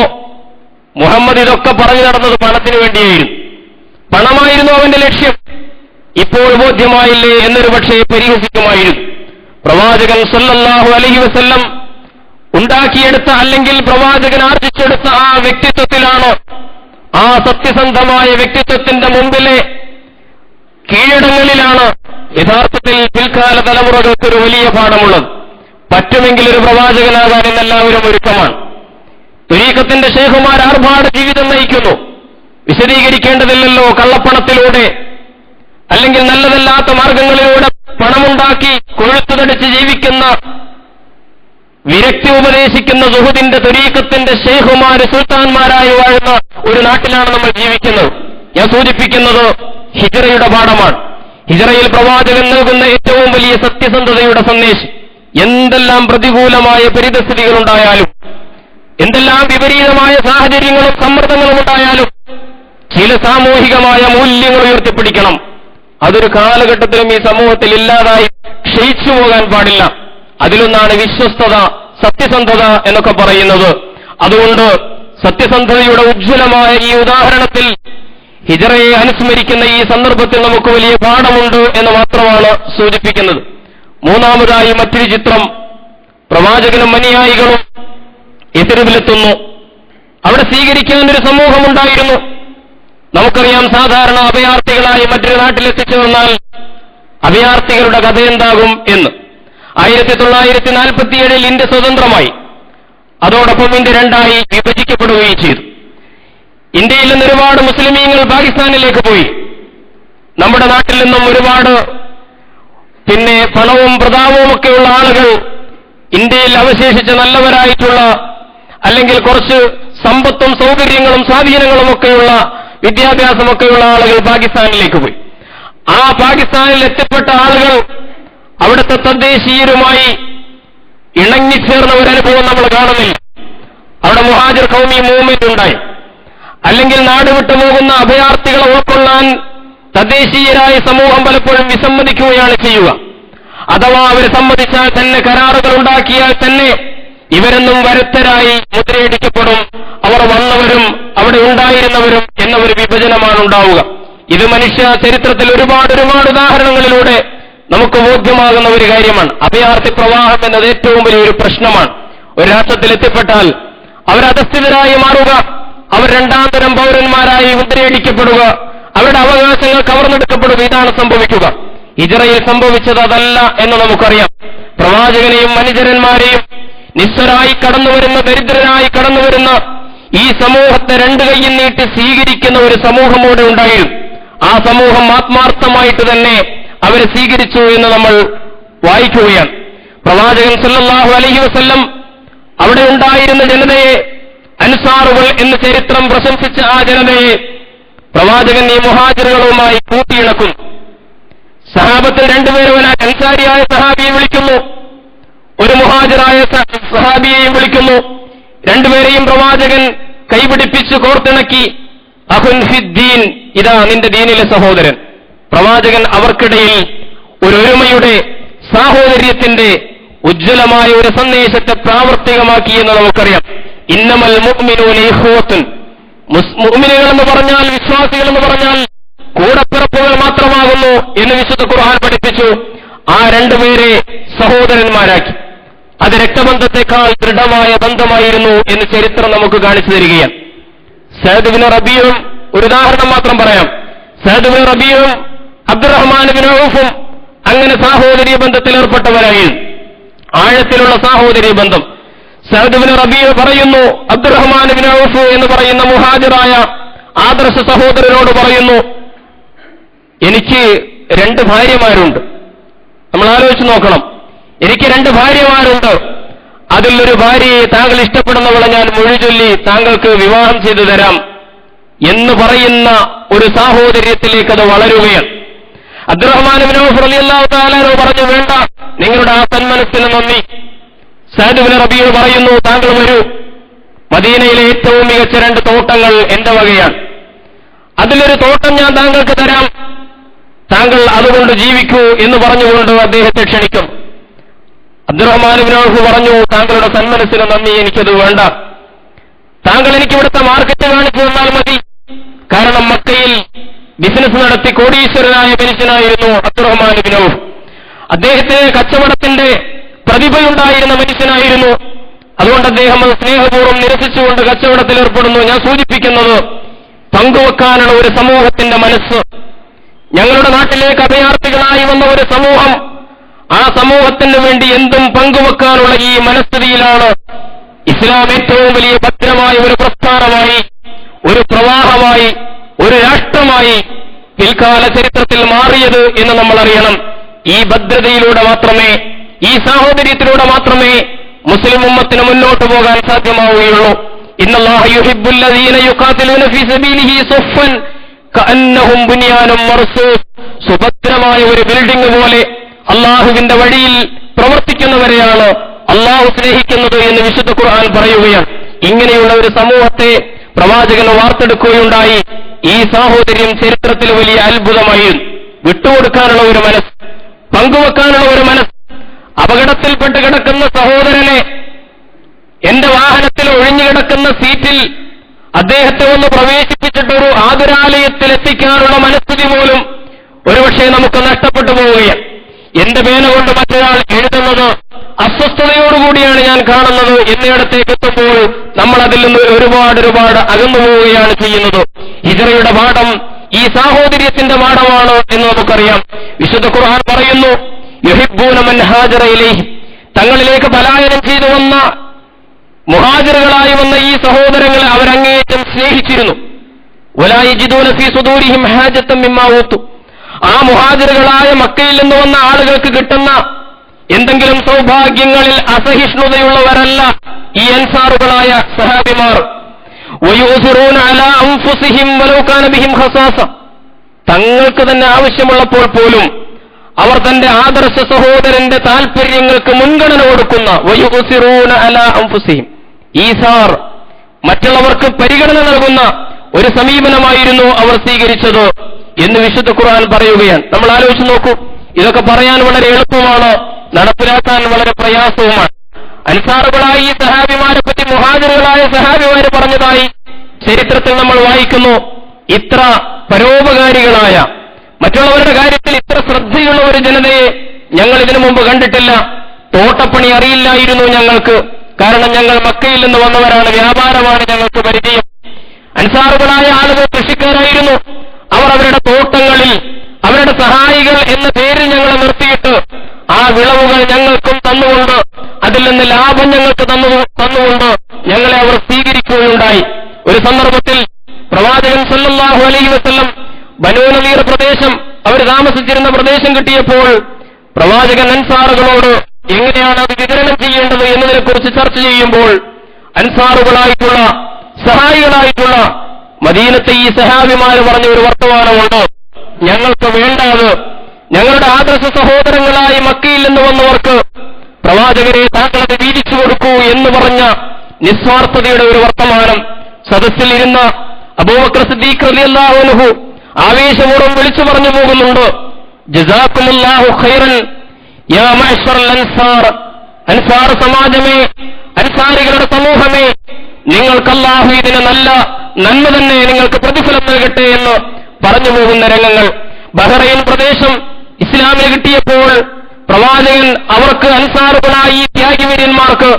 മുഹമ്മദ് ഇതൊക്കെ പറഞ്ഞു നടന്നത് പണത്തിന് വേണ്ടിയായിരുന്നു, പണമായിരുന്നു അവന്റെ ലക്ഷ്യം, ഇപ്പോൾ ബോധ്യമായില്ലേ എന്നൊരു പക്ഷേ പരിഹസിക്കുമായിരുന്നു. പ്രവാചകൻ സല്ലല്ലാഹു അലൈഹി വസല്ലം ഉണ്ടാക്കിയെടുത്ത, അല്ലെങ്കിൽ പ്രവാചകൻ ആർജിച്ചെടുത്ത ആ വ്യക്തിത്വത്തിലാണ്, ആ സത്യസന്ധമായ വ്യക്തിത്വത്തിന്റെ മുമ്പിലെ കീഴടങ്ങളിലാണ് യഥാർത്ഥത്തിൽ പിൽക്കാല തലമുറകൾക്കൊരു വലിയ പാഠമുള്ളത്. പറ്റുമെങ്കിൽ ഒരു പ്രവാചകനാകാൻ ഇന്നെല്ലാവരും ഒരുക്കമാണ്. ത്വരീഖത്തിന്റെ ശൈഖുമാർ ആർഭാട ജീവിതം നയിക്കുന്നു. വിശദീകരിക്കേണ്ടതില്ലല്ലോ. കള്ളപ്പണത്തിലൂടെ അല്ലെങ്കിൽ നല്ലതല്ലാത്ത മാർഗങ്ങളിലൂടെ പണമുണ്ടാക്കി കൊഴുത്തുതടിച്ച് ജീവിക്കുന്ന, വിരക്തി ഉപദേശിക്കുന്ന സുഹൃത്തിന്റെ ത്വരീഖത്തിന്റെ ശൈഖുമാര് സുൽത്താൻമാരായി വാഴുന്ന ഒരു നാട്ടിലാണ് നമ്മൾ ജീവിക്കുന്നത്. ഞാൻ സൂചിപ്പിക്കുന്നത് ഹിജ്റയുടെ പാഠമാണ്. ഹിജ്റയിൽ പ്രവാചകൻ നൽകുന്ന ഏറ്റവും വലിയ സത്യസന്ധതയുടെ സന്ദേശം. എന്തെല്ലാം പ്രതികൂലമായ പരിതസ്ഥിതികളുണ്ടായാലും, എന്തെല്ലാം വിപരീതമായ സാഹചര്യങ്ങളും സമ്മർദ്ദങ്ങളും ഉണ്ടായാലും ചില സാമൂഹികമായ മൂല്യങ്ങൾ ഉയർത്തിപ്പിടിക്കണം. അതൊരു കാലഘട്ടത്തിലും ഈ സമൂഹത്തിൽ ഇല്ലാതായി ക്ഷയിച്ചു പോകാൻ പാടില്ല. അതിലൊന്നാണ് വിശ്വസ്തത, സത്യസന്ധത എന്നൊക്കെ പറയുന്നത്. അതുകൊണ്ട് സത്യസന്ധതയുടെ ഉജ്ജ്വലമായ ഈ ഉദാഹരണത്തിൽ ഹിജ്റയെ അനുസ്മരിക്കുന്ന ഈ സന്ദർഭത്തിൽ നമുക്ക് വലിയ പാഠമുണ്ട് എന്ന് മാത്രമാണ് സൂചിപ്പിക്കുന്നത്. മൂന്നാമതായി മറ്റൊരു ചിത്രം, പ്രവാചകനും അനുയായികളും യഥ്രിബിലെത്തുന്നു. അവിടെ സ്വീകരിക്കാൻ ഒരു സമൂഹമുണ്ടായിരുന്നു. നമുക്കറിയാം, സാധാരണ അഭയാർത്ഥികളായി മറ്റൊരു നാട്ടിലെത്തിച്ചു വന്നാൽ അഭയാർത്ഥികളുടെ കഥ എന്താകും എന്ന്. 1947 ഇന്ത്യ സ്വതന്ത്രമായി. അതോടൊപ്പം ഇന്ത്യ രണ്ടായി വിഭജിക്കപ്പെടുകയും ചെയ്തു. ഇന്ത്യയിൽ നിന്ന് ഒരുപാട് മുസ്ലിമീങ്ങൾ പാകിസ്ഥാനിലേക്ക് പോയി. നമ്മുടെ നാട്ടിൽ നിന്നും ഒരുപാട് പണവും പ്രതാപവും ഒക്കെയുള്ള ആളുകൾ, ഇന്ത്യയിൽ അവശേഷിച്ച നല്ലവരായിട്ടുള്ള അല്ലെങ്കിൽ കുറച്ച് സമ്പത്തും സൗകര്യങ്ങളും സ്വാധീനങ്ങളും ഒക്കെയുള്ള വിദ്യാഭ്യാസമൊക്കെയുള്ള ആളുകൾ പാകിസ്ഥാനിലേക്ക് പോയി. ആ പാകിസ്ഥാനിൽ എത്തിപ്പെട്ട ആളുകൾ അവിടുത്തെ തദ്ദേശീയരുമായി ഇണങ്ങിച്ചേർന്ന ഒരനുഭവം നമ്മൾ കാണുന്നില്ല. അവിടെ മുഹാജിർ ഖൗമി മൂവ്മെന്റ് ഉണ്ടായി. അല്ലെങ്കിൽ നാട് വിട്ടു പോകുന്ന അഭയാർത്ഥികളെ ഉൾക്കൊള്ളാൻ തദ്ദേശീയരായ സമൂഹം പലപ്പോഴും വിസമ്മതിക്കുകയാണ് ചെയ്യുക. അഥവാ അവർ സമ്മതിച്ചാൽ തന്നെ, കരാറുകൾ ഉണ്ടാക്കിയാൽ തന്നെ ഇവരെന്നും വരുത്തരായി മുദ്രയടിക്കപ്പെടും. അവർ വന്നവരും അവിടെ ഉണ്ടായിരുന്നവരും എന്ന ഒരു വിഭജനമാണ് ഉണ്ടാവുക. ഇത് മനുഷ്യ ചരിത്രത്തിൽ ഒരുപാട് ഉദാഹരണങ്ങളിലൂടെ നമുക്ക് ബോധ്യമാകുന്ന ഒരു കാര്യമാണ്. അഭയാർത്ഥി പ്രവാഹം എന്നത് ഏറ്റവും വലിയൊരു പ്രശ്നമാണ്. ഒരു രാഷ്ട്രത്തിൽ എത്തിപ്പെട്ടാൽ അവരധസ്ഥിതരായി മാറുക, അവർ രണ്ടാം തരം പൗരന്മാരായി മുദ്രയടിക്കപ്പെടുക, അവരുടെ അവകാശങ്ങൾ കവർന്നെടുക്കപ്പെടുക. ഇതാണ് സംഭവിക്കുക. ഹിജ്റയിൽ സംഭവിച്ചത് അതല്ല എന്ന് നമുക്കറിയാം. പ്രവാചകനെയും അനുചരന്മാരെയും നിസ്വരായി കടന്നുവരുന്ന, ദരിദ്രരായി കടന്നുവരുന്ന ഈ സമൂഹത്തെ രണ്ട് കൈയും നീട്ടി സ്വീകരിക്കുന്ന ഒരു സമൂഹം അവിടെ ഉണ്ടായിരുന്നു. ആ സമൂഹം ആത്മാർത്ഥമായിട്ട് തന്നെ അവരെ സ്വീകരിച്ചു എന്ന് നമ്മൾ വായിക്കുകയാണ്. പ്രവാചകൻ സല്ലല്ലാഹു അലൈഹി വസല്ലം അവിടെ ഉണ്ടായിരുന്ന ജനതയെ, അൻസാറുകൾ എന്ന് ചരിത്രം പ്രശംസിച്ച ആ ജനതയെ പ്രവാചകൻ ഈ മുഹാജിറുകളുമായി കൂട്ടിയിണക്കുന്നു. സഹാബത്തിൽ രണ്ടുപേരും അൻസാരിയായ സഹാബിയെ വിളിക്കുന്നു, ഒരു മുഹാജിറായ സഹാബിയെയും വിളിക്കുന്നു. രണ്ടുപേരെയും പ്രവാചകൻ കൈപിടിപ്പിച്ച് കോർത്തിണക്കി. അഖുൻ ഫിദ്ദീൻ, ഇതാ നിന്റെ ദീനിലെ സഹോദരൻ. പ്രവാചകൻ അവർക്കിടയിൽ ഒരു ഒരുമയുടെ, സാഹോദര്യത്തിന്റെ ഉജ്ജ്വലമായ ഒരു സന്ദേശത്തെ പ്രാവർത്തികമാക്കി എന്ന് നമുക്കറിയാം. ഇന്നമൽ മുഅ്മിനൂന ഇഖ്വത്തുൻ, മുഅ്മിനുകൾ എന്ന് പറഞ്ഞാൽ, വിശ്വാസികൾ എന്ന് പറഞ്ഞാൽ കൂടപ്പിറപ്പുകൾ മാത്രമാകുന്നു എന്ന് വിശുദ്ധ ഖുർആൻ പഠിപ്പിച്ചു. ആ രണ്ടുപേരെ സഹോദരന്മാരാക്കി. അത് രക്തബന്ധത്തെക്കാൾ ദൃഢമായ ബന്ധമായിരുന്നു എന്ന് ചരിത്രം നമുക്ക് കാണിച്ചു തരികയാണ്. സഅദ് ഇബ്നു റബീഉം, ഒരു ഉദാഹരണം മാത്രം പറയാം, സഅദ് ഇബ്നു റബീഉം അബ്ദുറഹ്മാൻ ഇബ്നു ഔഫും അങ്ങനെ സാഹോദര്യ ബന്ധത്തിൽ ഏർപ്പെട്ടവരായിരുന്നു. ആഴത്തിലുള്ള സാഹോദര്യ ബന്ധം. സഅദ് ഇബ്നു റബീഉ പറയുന്നു, അബ്ദുറഹ്മാൻ ഇബ്നു ഔഫ് എന്ന് പറയുന്ന മുഹാജിറായ ആദർശ സഹോദരനോട് പറയുന്നു, എനിക്ക് 2 ഭാര്യമാരുണ്ട്. നമ്മൾ ആലോചിച്ച് നോക്കണം. എനിക്ക് 2 ഭാര്യമാരുണ്ട്. അതിലൊരു ഭാര്യയെ താങ്കൾ ഇഷ്ടപ്പെടുന്നവളെ ഞാൻ മൊഴിചൊല്ലി താങ്കൾക്ക് വിവാഹം ചെയ്തു തരാം എന്ന് പറയുന്ന ഒരു സാഹോദര്യത്തിലേക്ക് അത് വളരുകയാണ്. അബ്ദുറഹ്മാൻ ഇബ്നു ഔഫ് റളിയല്ലാഹു തആല പറഞ്ഞു, വേണ്ട, നിങ്ങളുടെ ആ സന്മനസ്സിന് നന്ദി. സഅദ് ഇബ്നു റബീഉ പറയുന്നു, താങ്കൾ വരൂ, മദീനയിലെ ഏറ്റവും മികച്ച 2 തോട്ടങ്ങൾ എന്റെ വകയാണ്. അതിലൊരു തോട്ടം ഞാൻ താങ്കൾക്ക് തരാം, താങ്കൾ അതുകൊണ്ട് ജീവിക്കൂ എന്ന് പറഞ്ഞുകൊണ്ട് അദ്ദേഹത്തെ ക്ഷണിക്കും. അബ്ദുറഹ്മാൻ ഇബ്നു ഔഫ് പറഞ്ഞു, താങ്കളുടെ സന്മനസ്സിന് നന്ദി, എനിക്കത് വേണ്ട. താങ്കൾ എനിക്ക് ഇവിടുത്തെ മാർക്കറ്റ് കാണിച്ചു തന്നാൽ മതി. കാരണം മക്കയിൽ ബിസിനസ് നടത്തി കോടീശ്വരനായ മനുഷ്യനായിരുന്നു അബ്ദുറഹ്മാൻ ഇബ്നു ഔഫ്. അദ്ദേഹത്തിന് കച്ചവടത്തിന്റെ പ്രതിഭയുണ്ടായിരുന്ന മനുഷ്യനായിരുന്നു. അതുകൊണ്ട് അദ്ദേഹം അത് സ്നേഹപൂർവ്വം നിരസിച്ചുകൊണ്ട് കച്ചവടത്തിൽ ഏർപ്പെടുന്നു. ഞാൻ സൂചിപ്പിക്കുന്നത്, പങ്കുവെക്കാനുള്ള ഒരു സമൂഹത്തിന്റെ മനസ്സ്. ഞങ്ങളുടെ നാട്ടിലേക്ക് അഭയാർത്ഥികളായി വന്ന ഒരു സമൂഹം, ആ സമൂഹത്തിന് വേണ്ടി എന്തും പങ്കുവെക്കാനുള്ള ഈ മനസ്ഥിതിയിലാണ് ഇസ്ലാം ഏറ്റവും വലിയ ഭദ്രമായ ഒരു പ്രസ്ഥാനമായി, ഒരു പ്രവാഹമായി, ഒരു രാഷ്ട്രമായി പിൽക്കാല ചരിത്രത്തിൽ മാറിയത് എന്ന് നമ്മൾ അറിയണം. ഈ ഭദ്രതയിലൂടെ മാത്രമേ, ഈ സാഹോദര്യത്തിലൂടെ മാത്രമേ മുസ്ലിം ഉമ്മത്തിന് മുന്നോട്ട് പോകാൻ സാധ്യമാവുകയുള്ളൂ. ഇന്നല്ലാഹ യുഹിബ്ബുൽ ലദീന യുഖാതിലൂന ഫീ സബീലിഹി സഫൻ കഅന്നഹും ബുനിയാനും മർസൂസ്. സുഭദ്രമായ ഒരു ബിൽഡിംഗ് പോലെ അള്ളാഹുവിന്റെ വഴിയിൽ പ്രവർത്തിക്കുന്നവരെയാണ് അള്ളാഹു സ്നേഹിക്കുന്നത് എന്ന് വിശുദ്ധ ഖുർആൻ പറയുകയാണ്. ഇങ്ങനെയുള്ള ഒരു സമൂഹത്തെ പ്രവാചകൻ വാർത്തെടുക്കുകയുണ്ടായി. ഈ സാഹോദര്യം ചരിത്രത്തിൽ വലിയ അത്ഭുതമായിരുന്നു. വിട്ടുകൊടുക്കാനുള്ള ഒരു മനസ്സ്, പങ്കുവെക്കാനുള്ള ഒരു മനസ്സ്. അപകടത്തിൽപ്പെട്ട് കിടക്കുന്ന സഹോദരനെ എന്റെ വാഹനത്തിൽ ഒഴിഞ്ഞുകിടക്കുന്ന സീറ്റിൽ അദ്ദേഹത്തെ ഒന്ന് പ്രവേശിപ്പിച്ചിട്ടൊരു ആതുരാലയത്തിൽ എത്തിക്കാനുള്ള മനസ്ഥിതി പോലും ഒരുപക്ഷെ നമുക്ക് നഷ്ടപ്പെട്ടു പോവുകയാണ്. എന്റെ പേന കൊണ്ട് മറ്റൊരാൾ എഴുതുന്നത് അസ്വസ്ഥതയോടുകൂടിയാണ് ഞാൻ കാണുന്നത് എന്നിടത്തേക്ക് എത്തുമ്പോൾ നമ്മൾ അതിൽ നിന്ന് ഒരുപാട് അകന്നു പോവുകയാണ് ചെയ്യുന്നത്. ഹിജ്റയുടെ പാഠം ഈ സാഹോദര്യത്തിന്റെ പാഠമാണ് എന്ന് നമുക്കറിയാം. വിശുദ്ധ ഖുർആൻ പറയുന്നു, യുഹിബ്ബൂന മൻ ഹാജറ ഇലൈഹി, തങ്ങളിലേക്ക് പലായനം ചെയ്തു വന്ന മുഹാജിറുകളായി വന്ന ഈ സഹോദരങ്ങളെ അവരങ്ങേയറ്റം സ്നേഹിച്ചിരുന്നു. വലാ യജിദൂന ഫീ സുദൂരിഹിം ഹാജത്തൻ മിമ്മാ ഊതു, ആ മുഹാജിറുകളായ മക്കയിൽ നിന്ന് വന്ന ആളുകൾക്ക് കിട്ടുന്ന എന്തെങ്കിലും സൗഭാഗ്യങ്ങളിൽ അസഹിഷ്ണുതയുള്ളവരല്ല ഈ അൻസാറുകളായ സഹാബിമാർ. വയൂസിറൂന അലാ അൻഫുസിഹിം വലൗ കാന ബിഹിം ഖസാസ, തങ്ങൾക്ക് തന്നെ ആവശ്യമുള്ളപ്പോൾ പോലും അവർ തന്റെ ആദർശ സഹോദരന്റെ താൽപര്യങ്ങൾക്ക് മുൻഗണന കൊടുക്കുന്ന, വയൂസിറൂന അലാ അൻഫുസിഹിം, ഈസാർ, മറ്റുള്ളവർക്ക് പരിഗണന നൽകുന്ന ഒരു സമീപനമായിരുന്നു അവർ സ്വീകരിച്ചത് എന്ന് വിശുദ്ധ ഖുർആൻ പറയുകയാണ്. നമ്മൾ ആലോചിച്ച് നോക്കൂ, ഇതൊക്കെ പറയാൻ വളരെ എളുപ്പമാണ്, നടപ്പിലാക്കാൻ വളരെ പ്രയാസവുമാണ്. അൻസാറുകളായ ഈ സഹാബിമാരെ പറ്റി മുഹാജിറുകളായ സഹാബിമാര് പറഞ്ഞതായി ചരിത്രത്തിൽ നമ്മൾ വായിക്കുന്നു. ഇത്ര പരോപകാരികളായ, മറ്റുള്ളവരുടെ കാര്യത്തിൽ ഇത്ര ശ്രദ്ധയുള്ള ഒരു ജനതയെ ഞങ്ങൾ ഇതിനു മുമ്പ് കണ്ടിട്ടില്ല. തോട്ടപ്പണി അറിയില്ലായിരുന്നു ഞങ്ങൾക്ക്, കാരണം ഞങ്ങൾ മക്കയിൽ നിന്ന് വന്നവരാണ്, വ്യാപാരമാണ് ഞങ്ങൾക്ക് പരിചയം. അൻസാറുകളായ ആളുകൾ കൃഷിക്കാരായിരുന്നു. അവർ അവരുടെ തോട്ടങ്ങളിൽ അവരുടെ സഹായികൾ എന്ന പേരിൽ ഞങ്ങളെ നിർത്തിയിട്ട് ആ വിളവുകൾ ഞങ്ങൾക്കും തന്നുകൊണ്ട്, അതിൽ നിന്ന് ലാഭം ഞങ്ങൾക്ക് തന്നുകൊണ്ട് ഞങ്ങളെ അവർ സ്വീകരിക്കുകയുണ്ടായി. ഒരു സന്ദർഭത്തിൽ പ്രവാചകൻ സല്ലല്ലാഹു അലൈഹി വസല്ലം ബനൂ നദീർ പ്രദേശം, അവർ താമസിച്ചിരുന്ന പ്രദേശം കിട്ടിയപ്പോൾ പ്രവാചകൻ അൻസാറുകളോട് എങ്ങനെയാണ് അത് വിതരണം ചെയ്യേണ്ടത് എന്നതിനെക്കുറിച്ച് ചർച്ച ചെയ്യുമ്പോൾ അൻസാറുകളായിട്ടുള്ള സഹായികളായിട്ടുള്ള മദീനത്തെ ഈ സഹാബിമാര് പറഞ്ഞ ഒരു വർത്തമാനമുണ്ട്, ഞങ്ങൾക്ക് വേണ്ടാത് ഞങ്ങളുടെ ആദർശ സഹോദരങ്ങളായി മക്കയിൽ നിന്ന് വന്നവർക്ക് പ്രവാചകരെ താങ്കളത് വീതിച്ചു കൊടുക്കൂ എന്ന് പറഞ്ഞ നിസ്വാർത്ഥതയുടെ ഒരു വർത്തമാനം. സദസ്സിൽ ഇരുന്ന അബൂബക്കർ സിദ്ദീഖ് റളിയല്ലാഹു അൻഹു ആവേശപൂർവ്വം വിളിച്ചു പറഞ്ഞു പോകുന്നുണ്ട്, ജസാക്കുമുല്ലാഹു ഖൈറൻ യാ മഅ്ശറൽ അൻസാർ, അൻസാർ സമാജമേ, അൻസാരികളുടെ സമൂഹമേ, നിങ്ങൾക്ക് അല്ലാഹു ഇതിന് നല്ല നന്മ തന്നെ നിങ്ങൾക്ക് പ്രതിഫലം നൽകട്ടെ എന്ന് പറഞ്ഞു പോകുന്ന രംഗങ്ങൾ. ബഹ്റൈൻ പ്രദേശം ഇസ്ലാമിന് കിട്ടിയപ്പോൾ പ്രവാചകൻ അവർക്ക് അൻസാറുകളായി ഈ ത്യാഗിവീര്യന്മാർക്ക്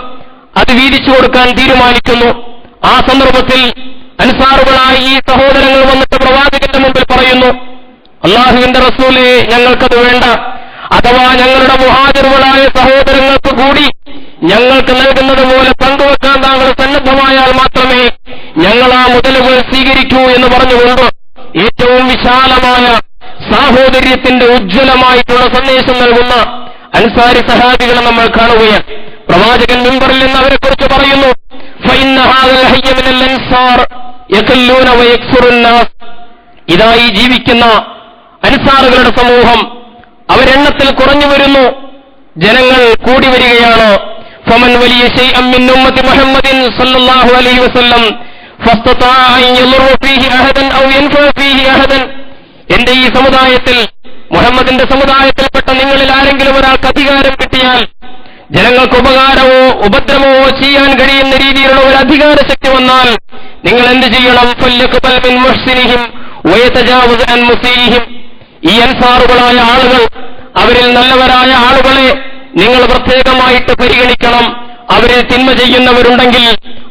അത് വീതിച്ചു കൊടുക്കാൻ തീരുമാനിക്കുന്നു. ആ സന്ദർഭത്തിൽ അൻസാറുകളായി ഈ സഹോദരങ്ങൾ വന്നിട്ട് പ്രവാചകന്റെ മുമ്പിൽ പറയുന്നു, അല്ലാഹുവിന്റെ റസൂലേ, ഞങ്ങൾക്കത് വേണ്ട, അഥവാ ഞങ്ങളുടെ മുഹാജിറുകളായ സഹോദരങ്ങൾക്ക് കൂടി ഞങ്ങൾക്ക് നൽകുന്നത് പോലെ പങ്കുവെക്കാൻ താങ്കൾ സന്നദ്ധമായാൽ മാത്രമേ ഞങ്ങൾ ആ മുതലുകൾ സ്വീകരിക്കൂ എന്ന് പറഞ്ഞുകൊണ്ട് ഏറ്റവും വിശാലമായ സാഹോദര്യത്തിന്റെ ഉജ്ജ്വലമായിട്ടുള്ള സന്ദേശം നൽകുന്ന അൻസാരി സഹാബികളെ നമ്മൾ കാണുകയാണ്. പ്രവാചകൻ മിമ്പറിൽ നിന്ന് അവരെക്കുറിച്ച് പറയുന്നു, ഫഇന്ന ഹാദൽ ഹയ്യ മിനൽ അൻസാർ യഖല്ലൂന വയക്സുറുൻ നാസ്, ഇതായി ജീവിക്കുന്ന അൻസാറുകളുടെ സമൂഹം അവരെണ്ണത്തിൽ കുറഞ്ഞു വരുന്നു, ജനങ്ങൾ കൂടി വരികയാണ്. ഫമൻ വലിയ ശൈഅൻ മിൻ ഉമ്മത്തി മുഹമ്മദിൻ സല്ലല്ലാഹു അലൈഹി വസല്ലം ഫസ്തതാഅ അൻ യളറ ഫീഹി അഹദൻ ഔ യൻഫഅ ഫീഹി അഹദൻ, എന്റെ ഈ സമുദായത്തിൽ, മുഹമ്മദിന്റെ സമുദായത്തിൽപ്പെട്ട നിങ്ങളിൽ ആരെങ്കിലും ഒരാൾക്ക് അധികാരം കിട്ടിയാൽ ജനങ്ങൾക്ക് ഉപകാരമോ ഉപദ്രവമോ ചെയ്യാൻ കഴിയുന്ന രീതിയിലുള്ള ഒരു അധികാര ശക്തി വന്നാൽ നിങ്ങൾ എന്ത് ചെയ്യണം? ഫല്യഖ്ബൽ മിൻ മുഹ്സിനിഹിം വയതജാവസ് അൻ മുസീഇഹിം, ഈ അൻസാറുകളായ ആളുകൾ, അവരിൽ നല്ലവരായ ആളുകളെ നിങ്ങൾ പ്രത്യേകമായിട്ട് പരിഗണിക്കണം. അവരിൽ തിന്മ ചെയ്യുന്നവരുണ്ടെങ്കിൽ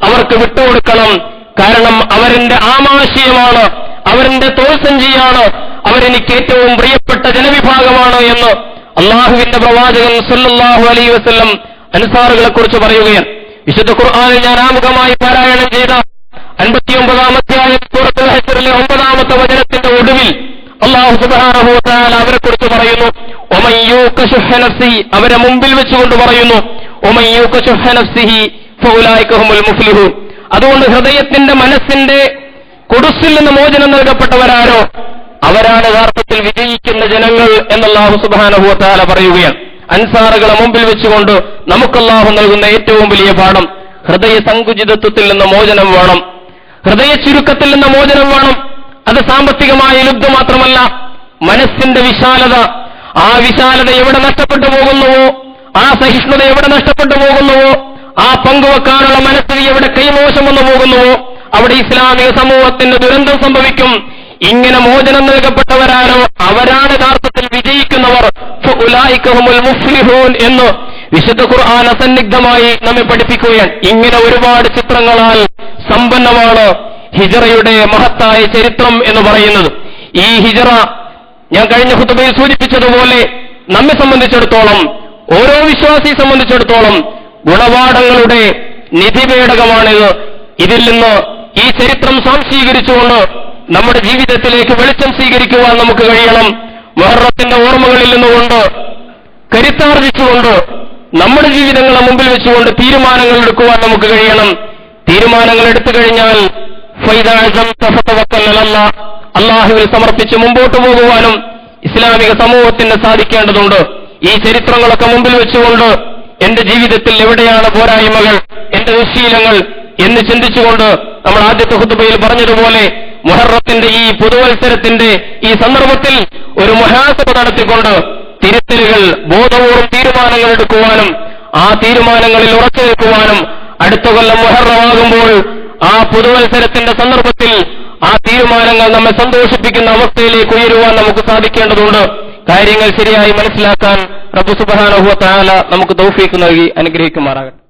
അവർക്ക് വിട്ടുകൊടുക്കണം. കാരണം അവരെന്റെ ആമാശയമാണ്, അവരെന്റെ തോൾസഞ്ചിയാണ്, അവരെനിക്ക് ഏറ്റവും പ്രിയപ്പെട്ട ജനവിഭാഗമാണ് എന്ന് അള്ളാഹുവിന്റെ പ്രവാചകൻ സല്ലല്ലാഹു അലൈഹി വസല്ലം അൻസാറുകളെ കുറിച്ച് പറയുകയാണ്. വിശുദ്ധ ഖുർആനിൽ ഞാൻ ആമുഖമായി പാരായണം ചെയ്ത 59-ാം അധ്യായം സൂറത്തുൽ ഹജ്റിലെ 9-ാമത്തെ വചനത്തിന്റെ ഒടുവിൽ അല്ലാഹു സുബ്ഹാനഹു വ തആല അവരെക്കുറിച്ച് പറയുന്നു, വമൻ യൂക ശുഹ്ഹ നഫ്സിഹി, അവരെ മുമ്പിൽ വെച്ചുകൊണ്ട് പറയുന്നു, വമൻ യൂക ശുഹ്ഹ നഫ്സിഹി ഫൗലൈക ഹുമുൽ മുഫ്ലിഹൂൻ. അതുകൊണ്ട് ഹൃദയത്തിന്റെ മനസ്സിന്റെ കൊടുസിൽ നിന്ന് മോചനം നൽകപ്പെട്ടവരാരോ അവരാണ് യഥാർത്ഥത്തിൽ വിജയിക്കുന്ന ജനങ്ങൾ എന്ന് അല്ലാഹു സുബ്ഹാനഹു വ തആല പറയുകയാണ്. അൻസാറുകളെ മുമ്പിൽ വെച്ചുകൊണ്ട് നമുക്ക് അല്ലാഹു നൽകുന്ന ഏറ്റവും വലിയ പാഠം, ഹൃദയ സങ്കുചിതത്വത്തിൽ നിന്ന് മോചനം വേണം, ഹൃദയ ചുരുക്കത്തിൽ നിന്ന് മോചനം വേണം. അത് സാമ്പത്തികമായ ലുബ്ധ മാത്രമല്ല, മനസ്സിന്റെ വിശാലത. ആ വിശാലത എവിടെ നഷ്ടപ്പെട്ടു പോകുന്നുവോ, ആ സഹിഷ്ണുത എവിടെ നഷ്ടപ്പെട്ടു പോകുന്നുവോ, ആ പങ്കുവെക്കാനുള്ള മനസ്സിൽ എവിടെ കൈമോശം വന്നു പോകുന്നുവോ അവിടെ ഇസ്ലാമിക സമൂഹത്തിന് ദുരന്തം സംഭവിക്കും. ഇങ്ങനെ മോചനം നൽകപ്പെട്ടവരാരോ അവരാണ് യഥാർത്ഥത്തിൽ വിജയിക്കുന്നവർ. ഫഉലൈക ഹുമുൽ മുഫ്ലിഹൂൻ എന്ന് വിശുദ്ധ ഖുർആൻ അസന്നിഗ്ധമായി നമ്മെ പഠിപ്പിക്കുകയാണ്. ഇങ്ങനെ ഒരുപാട് ചിത്രങ്ങളാൽ സമ്പന്നമാണ് ഹിജറയുടെ മഹത്തായ ചരിത്രം എന്ന് പറയുന്നത്. ഈ ഹിജറ ഞാൻ കഴിഞ്ഞ ഖുതുബയിൽ സൂചിപ്പിച്ചതുപോലെ നമ്മെ സംബന്ധിച്ചിടത്തോളം, ഓരോ വിശ്വാസിയെ സംബന്ധിച്ചിടത്തോളം ഗുണപാഠങ്ങളുടെ നിധിപേടകമാണിത്. ഇതിൽ നിന്ന് ഈ ചരിത്രം സ്വാംശീകരിച്ചുകൊണ്ട് നമ്മുടെ ജീവിതത്തിലേക്ക് വെളിച്ചം സ്വീകരിക്കുവാൻ നമുക്ക് കഴിയണം. മുഹറത്തിന്റെ ഓർമ്മകളിൽ നിന്നുകൊണ്ട് കരുത്താർജിച്ചുകൊണ്ട് നമ്മുടെ ജീവിതങ്ങളെ മുമ്പിൽ വെച്ചുകൊണ്ട് തീരുമാനങ്ങൾ എടുക്കുവാൻ നമുക്ക് കഴിയണം. തീരുമാനങ്ങൾ എടുത്തു കഴിഞ്ഞാൽ അല്ലാഹുവിൽ സമർപ്പിച്ച് മുമ്പോട്ട് പോകുവാനും ഇസ്ലാമിക സമൂഹത്തിന് സാധിക്കേണ്ടതുണ്ട്. ഈ ചരിത്രങ്ങളൊക്കെ മുമ്പിൽ വെച്ചുകൊണ്ട് എന്റെ ജീവിതത്തിൽ എവിടെയാണ് പോരായ്മകൾ, എന്റെ ദുശ്ശീലങ്ങൾ എന്ന് ചിന്തിച്ചുകൊണ്ട് നമ്മൾ ആദ്യത്തെ ഖുതുബയിൽ പറഞ്ഞതുപോലെ മുഹറത്തിന്റെ ഈ പുതുവത്സരത്തിന്റെ ഈ സന്ദർഭത്തിൽ ഒരു മുഹാസബ നടത്തിക്കൊണ്ട് തിരുത്തലുകൾ, ബോധപൂർവ്വം തീരുമാനങ്ങൾ എടുക്കുവാനും ആ തീരുമാനങ്ങളിൽ ഉറച്ചു നിൽക്കുവാനും അടുത്ത കൊല്ലം മുഹറമാകുമ്പോൾ ആ പുതുവത്സരത്തിന്റെ സന്ദർഭത്തിൽ ആ തീരുമാനങ്ങൾ നമ്മെ സന്തോഷിപ്പിക്കുന്ന അവസ്ഥയിലേക്ക് ഉയരുവാൻ നമുക്ക് സാധിക്കേണ്ടതുണ്ട്. കാര്യങ്ങൾ ശരിയായി മനസ്സിലാക്കാൻ റബ്ബ് സുബ്ഹാനഹു വ തആല നമുക്ക് തൗഫീഖ് നൽകി അനുഗ്രഹിക്കുമാറാകട്ടെ.